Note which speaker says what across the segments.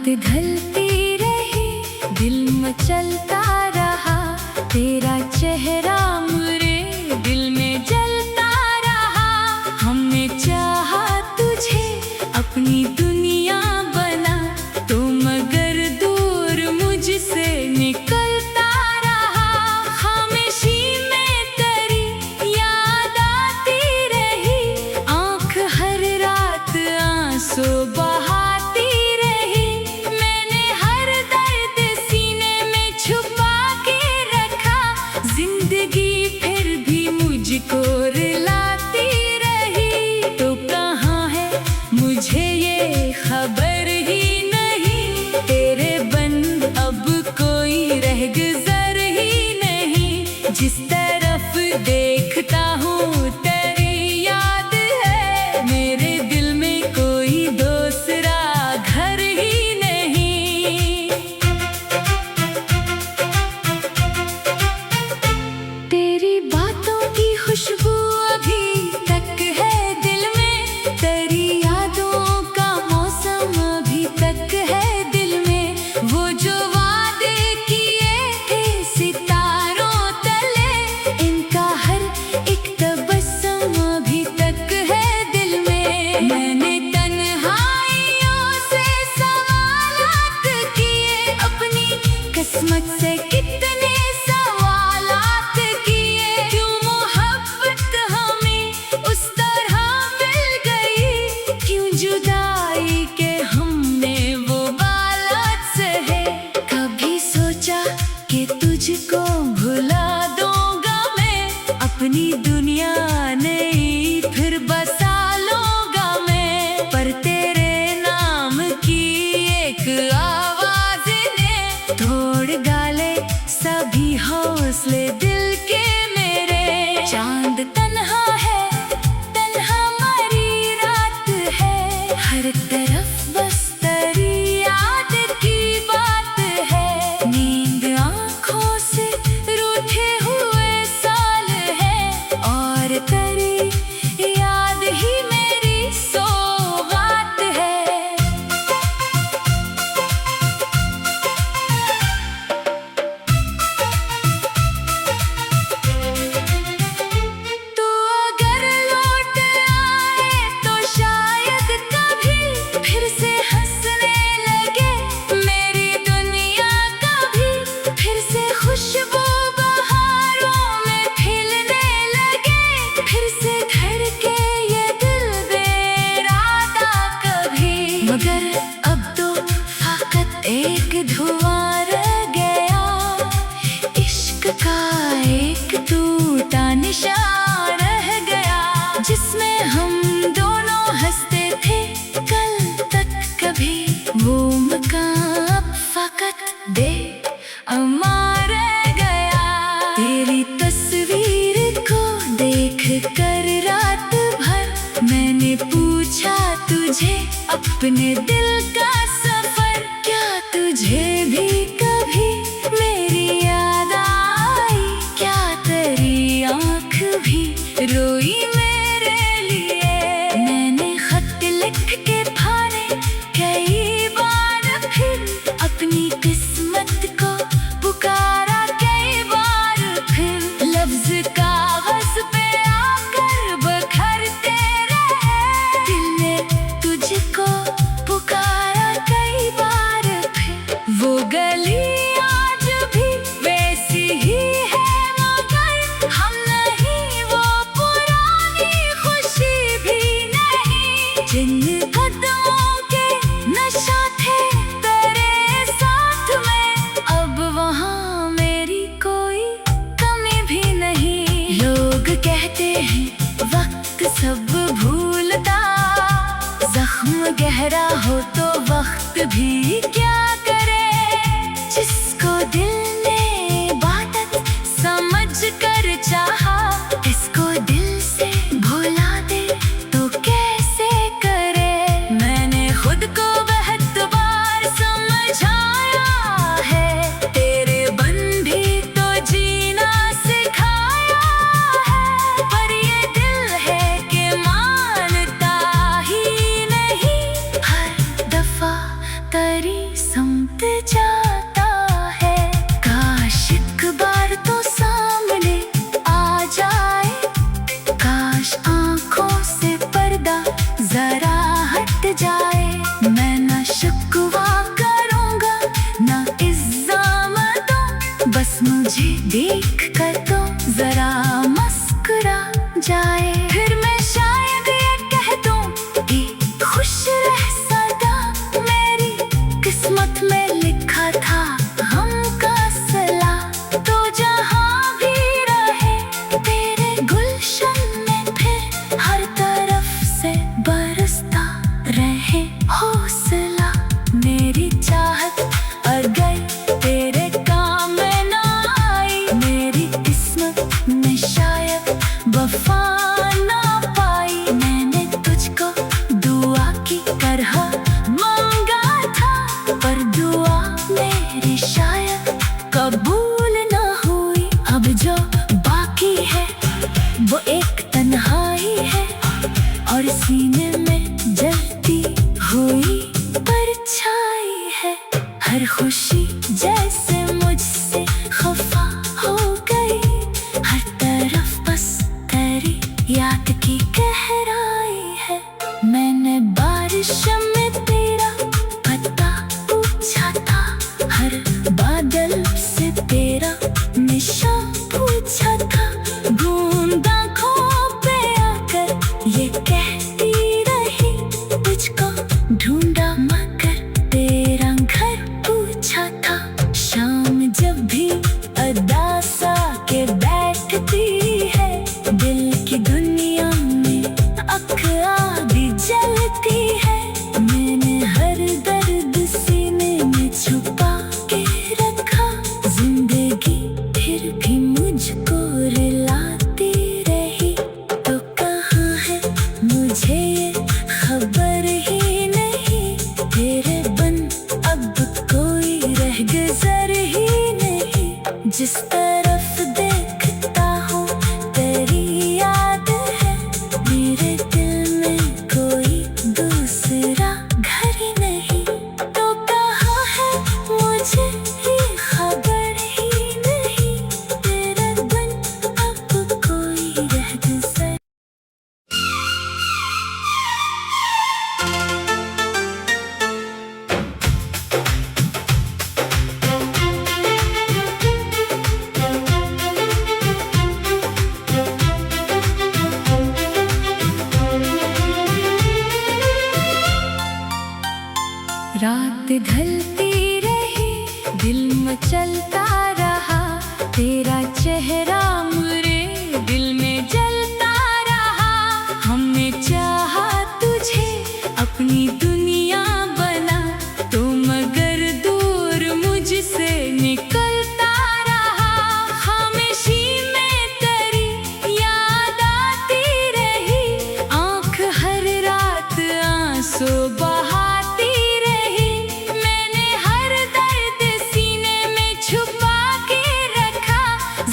Speaker 1: ढलती रही, दिल मचलता रहा, तेरा चेहरा मेरे दिल में जलता रहा। हमने चाहा तुझे अपनी दुनिया बना, तो मगर दूर मुझसे निकलता रहा। खामोशी में तेरी याद आती रही, आँख हर रात आंसू बहाती रही। मैंने हर दर्द सीने में छुपा के रखा, जिंदगी फिर भी मुझको रुलाती रही। तो कहाँ है मुझे ये खबर ही नहीं, तेरे बंद अब कोई रह गुजर ही नहीं। जिस तरफ देखता हूँ तेरी याद है, मेरे दिल में कोई दूसरा घर ही नहीं। तेरी बातों की खुशबू अभी तक है दिल में, तेरी यादों का मौसम अभी तक है दिल में। वो जो वादे किए थे सितारों तले, इनका हर एक तबस्सुम अभी तक है दिल में। मैंने तन्हाइयों से सवालात किए, अपनी किस्मत से कितने सवालात किए। क्यों मोहब्बत हमें उस तरह मिल गई, क्यों जुदाई के हमने वो बालात सहे। कभी सोचा कि तुझको भुला दूंगा मैं, अपनी दुनिया नई फिर बसा लूंगा मैं। पर तेरे नाम की एक आवाज ने तोड़ डाले सभी हौसले दिल के मेरे। चांद तन्हा है, तन्हा मरी रात है, हर तरफ बस तेरी याद की बात है। नींद आँखों से रूठे हुए साल है, और तेरी याद ही मेरी सौगात है। तू अगर लौट आए तो शायद कभी फिर से हंसने लगे मेरी दुनिया, कभी फिर से खुशबू बहारों में खिलने लगे, फिर से धड़के ये दिल बेरादा कभी। मगर अब तो फकत एक धुआं रह गया, इश्क का एक टूटा निशान रह गया, जिसमें हम दोनों हंसते थे कल तक कभी। वो मकान अब फकत बे अमार रह गया। तेरी तस्वीर को देख कर रात भर मैंने पूछा तुझे अपने दिल का सफर। क्या तुझे भी कभी मेरी याद आई, क्या तेरी आँख भी रोई मेरे लिए। मैंने खत लिख के फाड़े कई बार, फिर अपनी किस्मत को पुकारा कई बार। फिर लफ्ज कागज पे आकर बखरते रहे, दिल ने तुझको पुकारा कई बार। फिर वो गली आज भी वैसी ही है, मगर हम नहीं, वो पुरानी खुशी भी नहीं। जिन कदमों के नशा थे तेरे साथ में, अब वहाँ मेरी कोई कमी भी नहीं। लोग कहते हैं वक्त सब भूलता, जख्म गहरा हो तो वक्त भी क्या करे। जिसको दिल ने बात समझ कर चाहा, इसको दिल से भुला दे तो कैसे करे। मैंने खुद को बहुत बार समझाया है, तेरे बन भी तो जीना सिखाया है। पर ये दिल है कि मानता ही नहीं, हर दफा तेरी काश आंखों से पर्दा जरा हट जाए। मैं ना शिकवा करूंगा ना इल्जामतों, बस मुझे देख कर तो जरा मुस्कुरा जाए। फिर मैं शायद ये कह दूं कि खुश रह सदा, मेरी किस्मत में लिखा था हमका सला। तो जहां भी रहे तेरे गुलशन में फिर हर तरफ से बरसता रहे हौसला। मेरी चाहत अगर तेरे काम में ना आई, मेरी किस्मत में शायद वफा ना पाई। मैंने तुझको दुआ की तरह मांगा था, पर दुआ मेरी शायद कबूल ना हुई। अब जो बाकी है वो एक तन्हाई है, और सीने में जलती हुई परछाई है। हर खुशी जैसे मुझसे खफा हो गई, हर तरफ बस तेरी याद की गहराई है। मैंने बारिश में तेरा पता पूछा था, हर बादल से तेरा निशान पूछा था। बूंद आँखों पे आकर ये कहती रही, तुझको ढूंढा मगर तेरा घर पूछा था। शाम जब भी अदासा के बैठती है, दिल की दुनिया में अख आदि जलती है। मैंने हर दर्द सीने में छुपा के रखा, जिंदगी फिर भी मुझको रुलाती रही। तो कहाँ है मुझे ये खबर ही नहीं, तेरे बन अब कोई रह गुजर ही नहीं। जिस तरफ देखता हूँ तेरी याद है, मेरे दिल में कोई दूसरा घर ही नहीं। तो कहाँ है मुझे ये खबर ही नहीं, तेरे बिन अब कोई रह गुजर। रात ढलती रही, दिल मचलता रहा, तेरा चेहरा मेरे दिल में जलता रहा। हमने चाहा तुझे अपनी दुनिया बना, तो मगर दूर मुझसे निकलता रहा। खामोशी में तेरी याद आती रही, आँख हर रात आंसू बहाती रही। मैंने हर दर्द सीने में छुपा के रखा,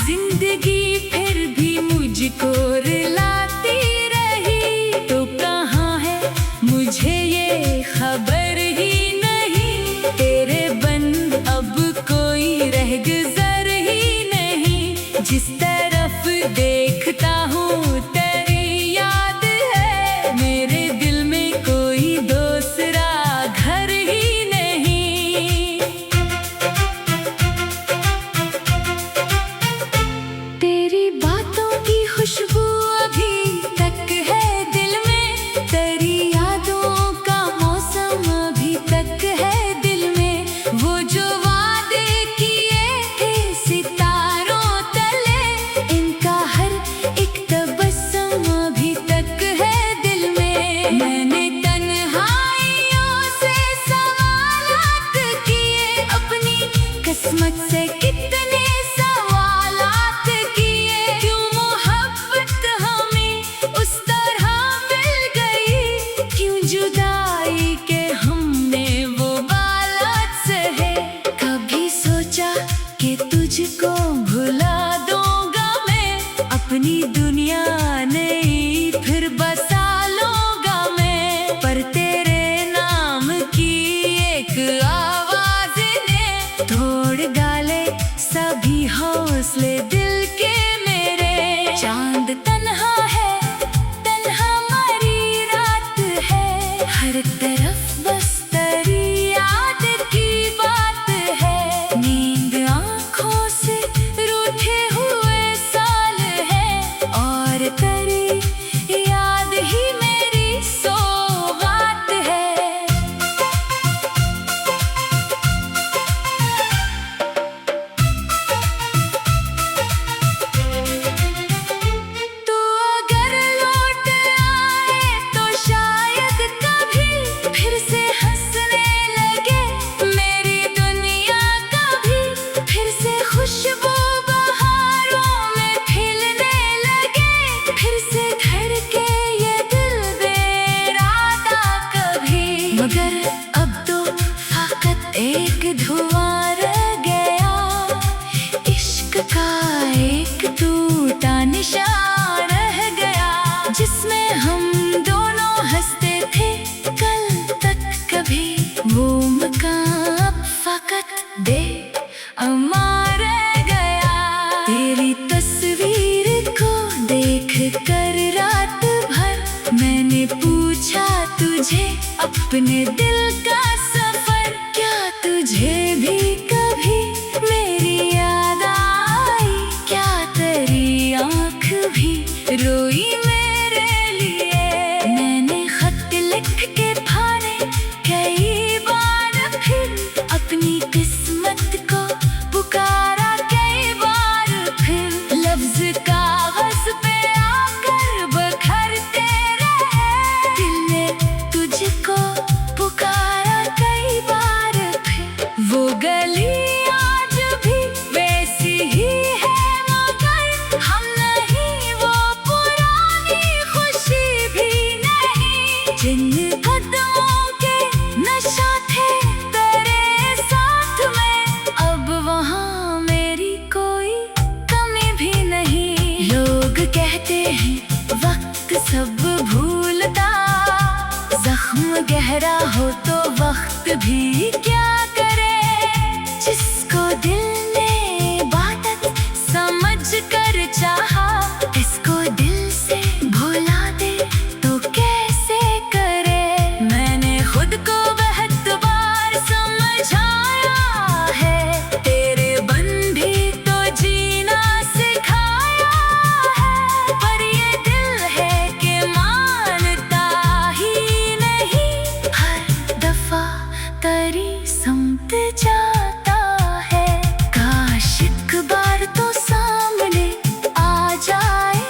Speaker 1: जिंदगी फिर भी मुझको रुलाती रही। तो कहाँ है मुझे ये खबर ही नहीं, तेरे बन अब कोई रह गुजर ही नहीं। जिस तरफ देखता हूँ तेरी याद है, मेरे दिल में कोई दूसरा घर ही नहीं। तेरी बातों की खुशबू अभी तक है दिल में, तेरी यादों का मौसम अभी तक है दिल में। वो जो वादे किए थे सितारों तले, इनका हर एक तबस्सुम अभी तक है दिल में। मैंने तन्हाइयों से सवालात किए, अपनी किस्मत से कितने सवालात किए। क्यों मोहब्बत हमें उस तरह मिल गई, क्यों जुदाई के हमने वो बालात सहे। कभी सोचा कि तुझको भुला दूंगा मैं, अपनी दुनिया नहीं फिर बसा लूंगा मैं। पर तेरे नाम की एक आवाज ने तोड़ डाले जिसमें हम दोनों हंसते थे कल तक कभी वो मकान फकत दे अमर गया। तेरी तस्वीर को देख कर रात भर मैंने पूछा तुझे अपने दिल का सफर, क्या तुझे भी कभी मेरी याद आई, क्या तेरी आँख भी रोई मेरे लिए। मैंने खत लिख के फाड़े कई बार, फिर अपनी किस्मत को पुकारा कई बार, फिर लफ्ज कागज पे आकर बखरते रहे। दिल ने तुझको पुकारा कई बार, फिर वो गली आज भी वैसी ही है, मगर हम नहीं, वो पुरानी खुशी भी नहीं। जिन कदमों के नशा थे तेरे साथ में, अब वहाँ मेरी कोई कमी भी नहीं। लोग कहते हैं वक्त सब भूलता, जख्म गहरा हो तो वक्त भी क्या करे। जिसको दिल ने बात समझ कर चाहा, इसको दिल से भुला दे तो कैसे करे। मैंने खुद को बहुत बार समझाया है, तेरे बन भी तो जीना सिखाया है, पर ये दिल है कि मानता ही नहीं, हर दफा तेरी समत जाता है। काश एक बार तो सामने आ जाए,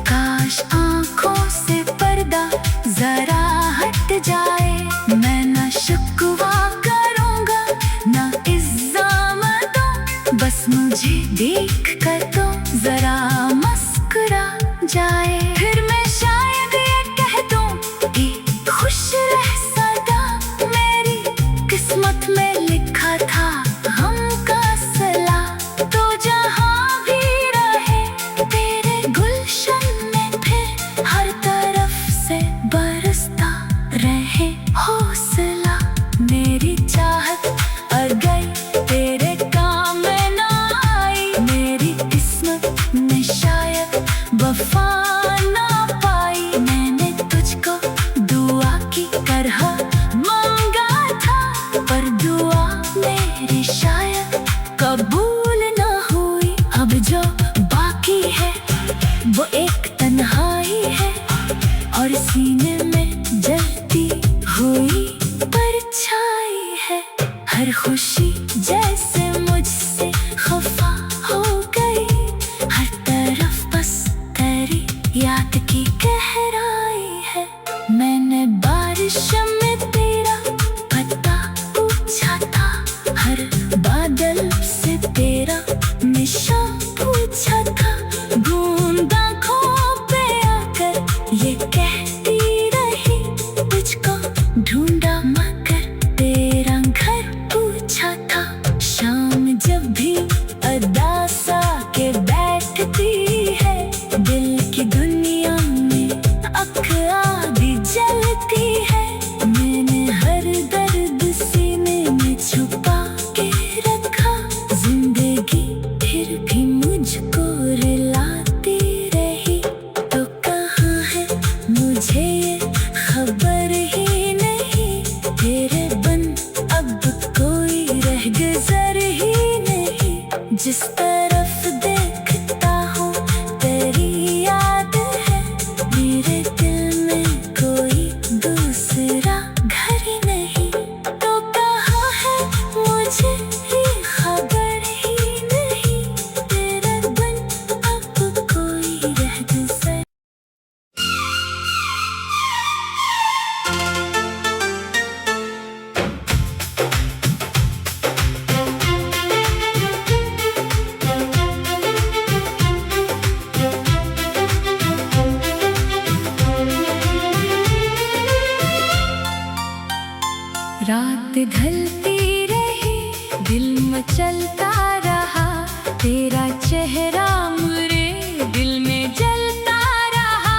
Speaker 1: काश आँखों से पर्दा जरा हट जाए। मैं ना शिकवा करूँगा ना इल्ज़ाम दूँ, बस मुझे देख कर तो जरा मुस्कुरा जाए। फिर मैं शायद ये कह दूँ कि खुश रह सदा, मेरी किस्मत में लिखा था हमका सला। तो जहाँ भी रहे तेरे गुलशन में, फिर हर तरफ से बरसता रहे हौसला। मेरी चाहत अगर तेरे काम में ना आई, मेरी किस्मत में शायद वफा ना पाई। मैंने तुझको दुआ की तरह मांगा था, पर दुआ मेरी शायद कबूल ना हुई। अब जो बाकी है वो एक तन्हाई है, और सीने में जलती हुई परछाई है। हर खुशी जैसे मुझसे खफा हो गई, हर तरफ बस तेरी याद की गहराई है। मैंने बारिश में तेरा पता पूछा था, हर बादल से तेरा निशान पूछा था। बूंद आँखों पे आकर ये कहती रही, तुझको ढूंढा मगर तेरा घर पूछा था। शाम जब भी अदासा के बैठती है, दिल की दुनिया में अख आदि जलती है। मैंने हर दर्द सीने में छुपा के रखा, जिंदगी फिर भी मुझको रुलाती रही। तो कहाँ है मुझे ये खबर ही नहीं, तेरे बन अब कोई रह गुजर ही नहीं। जिस तरफ देखता हूँ तेरी याद है, मेरे दिल में कोई दूसरा घर ही नहीं। तो कहाँ है मुझे ये खबर ही नहीं, तेरे बन अब कोई रह गुजर। रात ढलती रही, दिल मचलता रहा, तेरा चेहरा मेरे दिल में जलता रहा।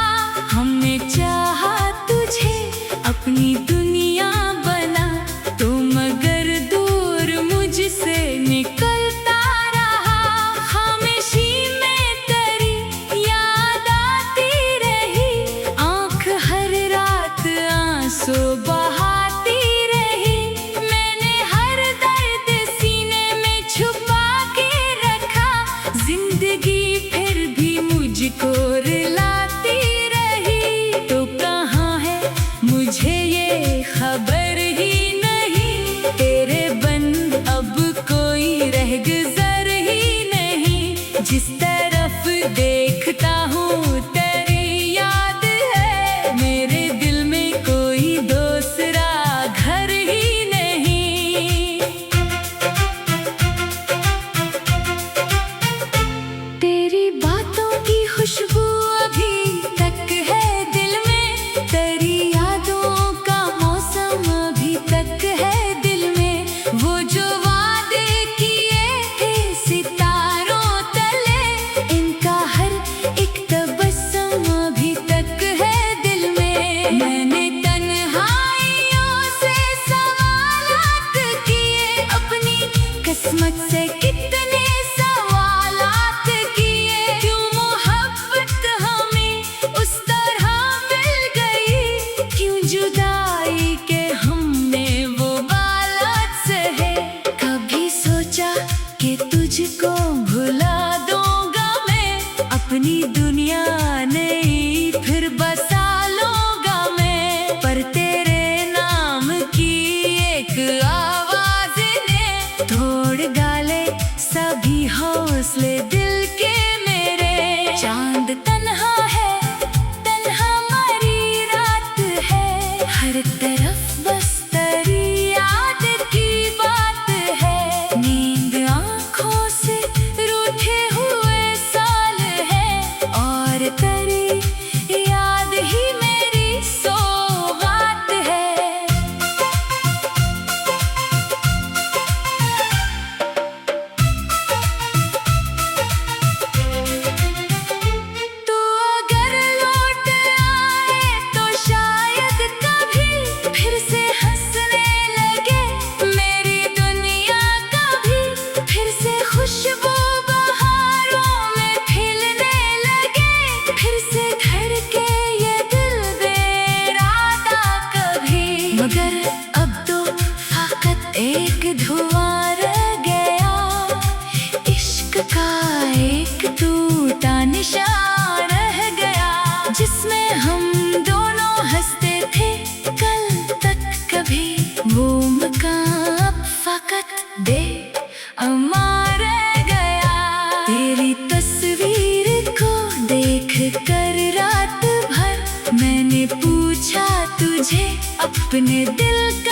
Speaker 1: हम दोनों हंसते थे कल तक, कभी वो मुकाम फकत दे अमर गया। तेरी तस्वीर को देख कर रात भर मैंने पूछा तुझे अपने दिल का